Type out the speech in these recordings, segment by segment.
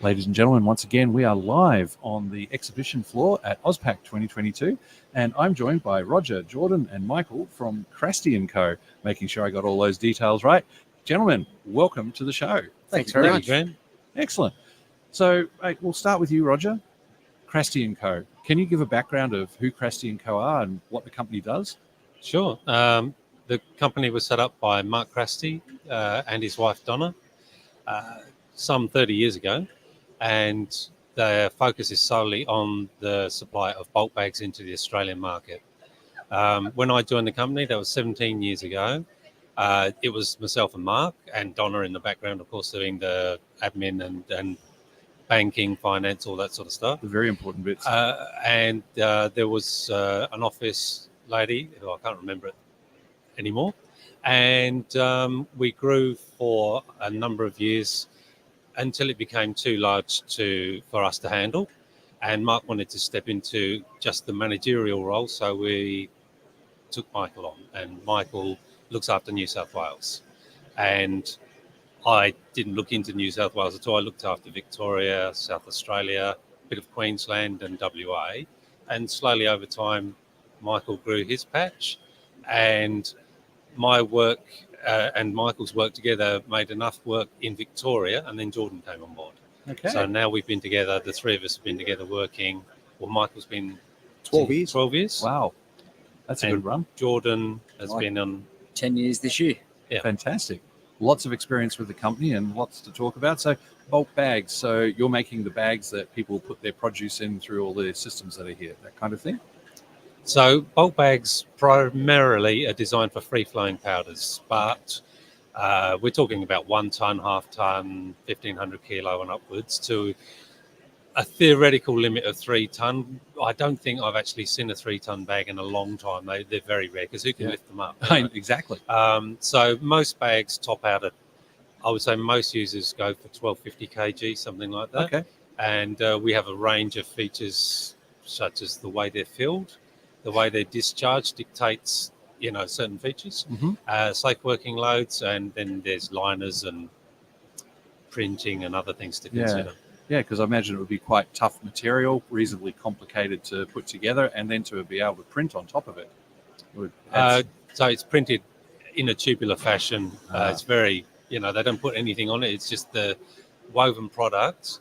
Ladies and gentlemen, once again, we are live on the exhibition floor at AUSPACK 2022, and I'm joined by Roger, Jordan, and Michael from Crasti Co, making sure I got all those details right. Gentlemen, welcome to the show. Thanks very much. Excellent. So we'll start with you, Roger. Crasti Co. Can you give a background of who Crasti Co are and what the company does? Sure. The company was set up by Mark Crasti and his wife Donna some 30 years ago, and their focus is solely on the supply of bulk bags into the Australian market. When I joined the company, that was 17 years ago. It was myself and Mark and Donna in the background, of course, doing the admin and banking, finance, all that sort of stuff. The very important bits. And there was an office lady, who I can't remember it anymore. And we grew for a number of years until it became too large for us to handle. And Mark wanted to step into just the managerial role, so we took Michael on. And Michael looks after New South Wales. And I didn't look into New South Wales at all. I looked after Victoria, South Australia, a bit of Queensland and WA. And slowly over time, Michael grew his patch. And my work and Michael's work together made enough work in Victoria, and then Jordan came on board. Okay. So now we've been together, the three of us have been together working. Well, Michael's been 12 years. 12 years. Wow. That's a good run. Jordan has been on 10 years this year. Yeah. Fantastic. Lots of experience with the company and lots to talk about. So bulk bags. So you're making the bags that people put their produce in through all the systems that are here, that kind of thing? So bulk bags primarily are designed for free-flowing powders, but we're talking about 1 ton, half ton, 1,500 kilo and upwards to a theoretical limit of 3 ton. I don't think I've actually seen a 3 ton bag in a long time. They're very rare because who can lift them up? Exactly. So most bags top out at, I would say most users go for 1250 kg, something like that. Okay. And we have a range of features such as the way they're filled, the way they're discharged dictates, certain features, safe working loads, and then there's liners and printing and other things to consider. Yeah, because I imagine it would be quite tough material, reasonably complicated to put together, and then to be able to print on top of it. So it's printed in a tubular fashion. It's very, they don't put anything on it. It's just the woven product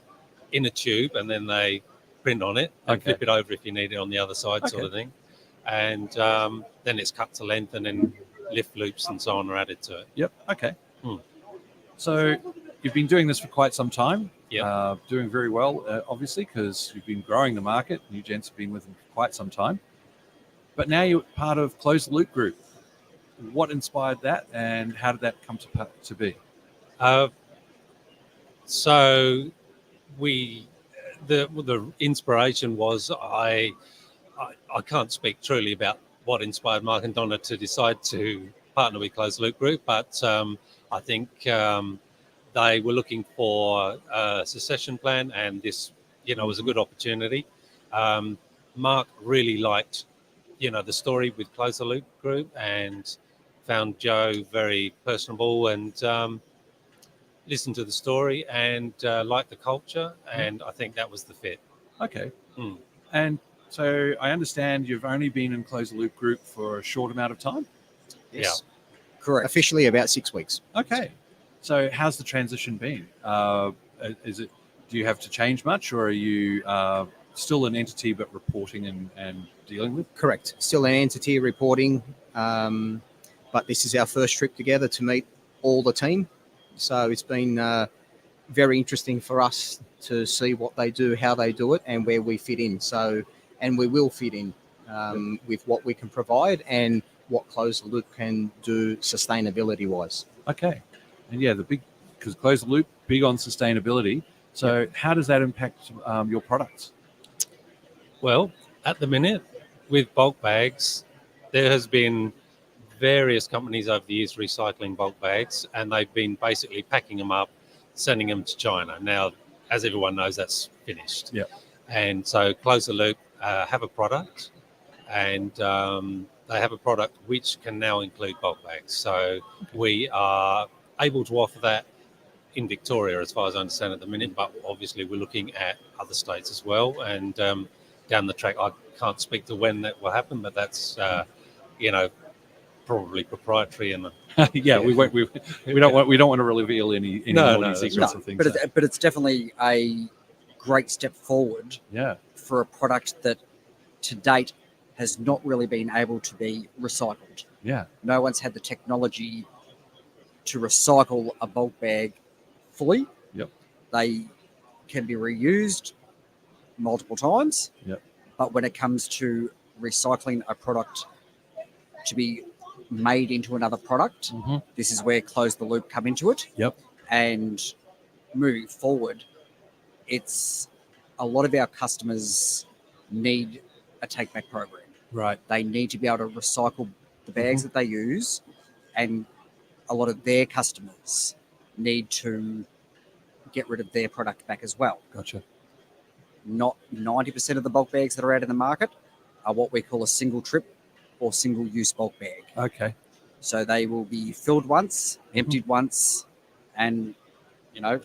in a tube, and then they print on it and flip it over if you need it on the other side, sort of thing. And then it's cut to length, and then lift loops and so on are added to it. Yep. Okay. So you've been doing this for quite some time. Yeah. Doing very well, obviously, because you've been growing the market. You gents have been with them for quite some time. But now you're part of Close the Loop Group. What inspired that, and how did that come to be? So the inspiration was I can't speak truly about what inspired Mark and Donna to decide to partner with Close the Loop Group, but I think they were looking for a succession plan, and this, was a good opportunity. Mark really liked, the story with Close the Loop Group, and found Joe very personable, and listened to the story and liked the culture, and I think that was the fit. Okay. And so I understand you've only been in Close the Loop Group for a short amount of time? Yes. Yeah. Correct. Officially about 6 weeks. Okay. So how's the transition been? Do you have to change much, or are you still an entity but reporting and dealing with? Correct. Still an entity reporting, but this is our first trip together to meet all the team. So it's been very interesting for us to see what they do, how they do it, and where we fit in. And we will fit in with what we can provide and what Close the Loop can do sustainability-wise. Okay. And because Close the Loop, big on sustainability. So how does that impact your products? Well, at the minute, with bulk bags, there has been various companies over the years recycling bulk bags, and they've been basically packing them up, sending them to China. Now, as everyone knows, that's finished. Yeah. And so Close the Loop have a product, and they have a product which can now include bulk bags. So we are able to offer that in Victoria, as far as I understand at the minute, but obviously we're looking at other states as well. And down the track, I can't speak to when that will happen, but that's, probably proprietary. And yeah, we won't. We don't want. We don't want to reveal any naughty secrets No, or things. but it's definitely a great step forward Yeah. for a product that to date has not really been able to be recycled. Yeah. No one's had the technology to recycle a bulk bag fully. Yep. They can be reused multiple times. Yep. But when it comes to recycling a product to be made into another product, Mm-hmm. this is where Close the Loop come into it. Yep. And moving forward, it's a lot of our customers need a take back program. Right. They need to be able to recycle the bags that they use, and a lot of their customers need to get rid of their product back as well. Gotcha. Not 90% of the bulk bags that are out in the market are what we call a single trip or single use bulk bag. Okay. So they will be filled once, emptied once, and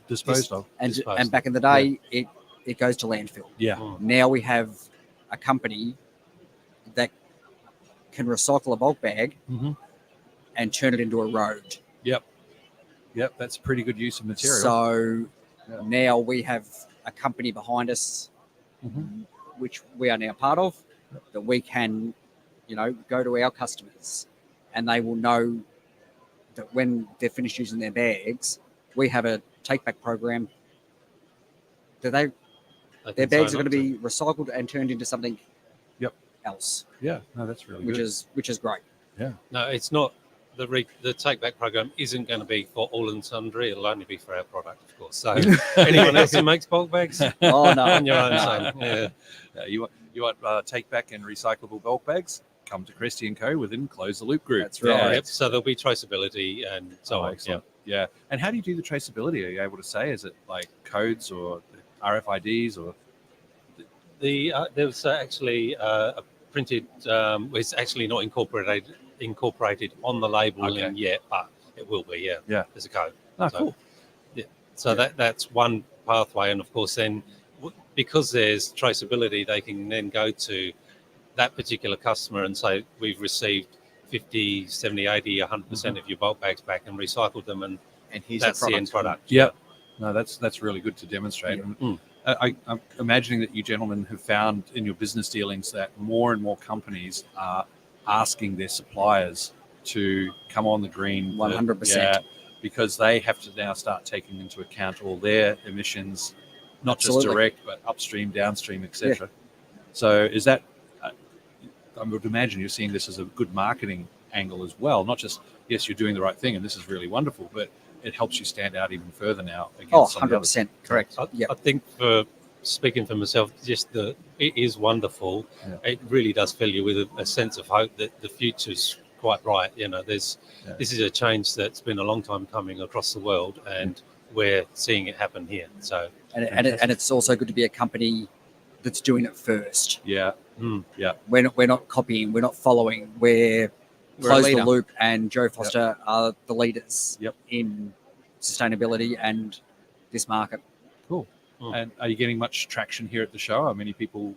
Disposed of. and back in the day it goes to landfill. Yeah. Now we have a company that can recycle a bulk bag Mm-hmm. and turn it into a road. Yep. That's pretty good use of material. So Yeah. now we have a company behind us, Mhm. which we are now part of, that we can, go to our customers, and they will know that when they're finished using their bags, we have a take back program that their bags are going to be recycled and turned into something else, Yeah. No, that's really which good. is great. no, it's not. The take back program isn't going to be for all and sundry. It'll only be for our product, of course. So anyone else who makes bulk bags, Oh no, on your own, son. Yeah. You want take back and recyclable bulk bags? Come to Crasti Co within Close the Loop Group. That's right. Yep. So there'll be traceability and so on. Excellent. Yeah. And how do you do the traceability? Are you able to say? Is it like codes or RFIDs or? There's actually a printed. It's actually not incorporated on the labeling yet, but it will be. Yeah. Yeah. There's a code. Oh, So- cool. So that's one pathway, and of course, then because there's traceability, they can then go to that particular customer and say, we've received 50, 70, 80, 100% of your bulk bags back and recycled them, and here's that's the end product. Yeah. No, that's really good to demonstrate. Yeah. And I'm imagining that you gentlemen have found in your business dealings that more and more companies are asking their suppliers to come on the green. 100%. Yeah, because they have to now start taking into account all their emissions, not Absolutely. just direct, but upstream, downstream, etc. So is that, I would imagine you're seeing this as a good marketing angle as well, not just, yes, you're doing the right thing and this is really wonderful, but it helps you stand out even further now against some of the others. 100%. Correct. I think speaking for myself, it is wonderful. Yeah. It really does fill you with a sense of hope that the future's quite bright. This is a change that's been a long time coming across the world, and we're seeing it happen here. So, And it's also good to be a company that's doing it first. Yeah. Yeah. We're not copying, we're not following. We're a Close the leader. Loop and Joe Foster are the leaders Yep. in sustainability and this market. Cool. And are you getting much traction here at the show? Are many people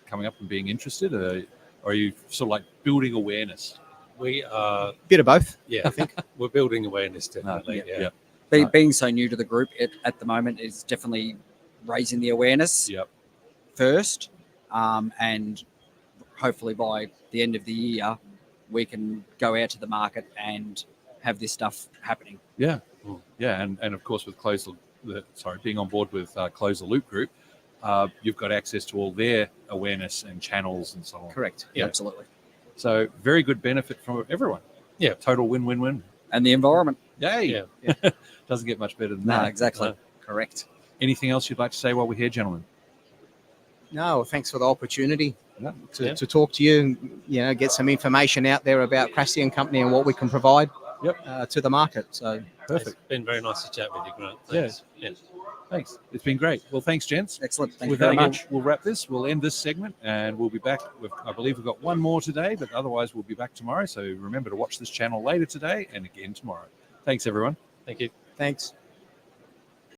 coming up and being interested? Or are you sort of like building awareness? we are, Bit of both. I think we're building awareness definitely. Yeah. Being so new to the group at the moment is definitely raising the awareness Yep. first. And hopefully by the end of the year, we can go out to the market and have this stuff happening. Yeah. Yeah. And of course, with being on board with Close the Loop Group, you've got access to all their awareness and channels and so on. Correct. Yeah. Absolutely. So very good benefit for everyone. Yeah. Total win-win-win. And the environment. Yay. Yeah. Doesn't get much better than No, that. exactly. No. Correct. Anything else you'd like to say while we're here, gentlemen? No, thanks for the opportunity Yeah. to talk to you and get some information out there about Crasti and Company and what we can provide to the market. So Perfect. It's been very nice to chat with you, Grant. Yeah. Thanks. Yeah. Thanks. It's been great. Well, thanks, gents. Excellent. Thank you With very that, much. we'll wrap this. We'll end this segment and we'll be back. I believe we've got one more today, but otherwise we'll be back tomorrow. So remember to watch this channel later today and again tomorrow. Thanks, everyone. Thank you. thanks.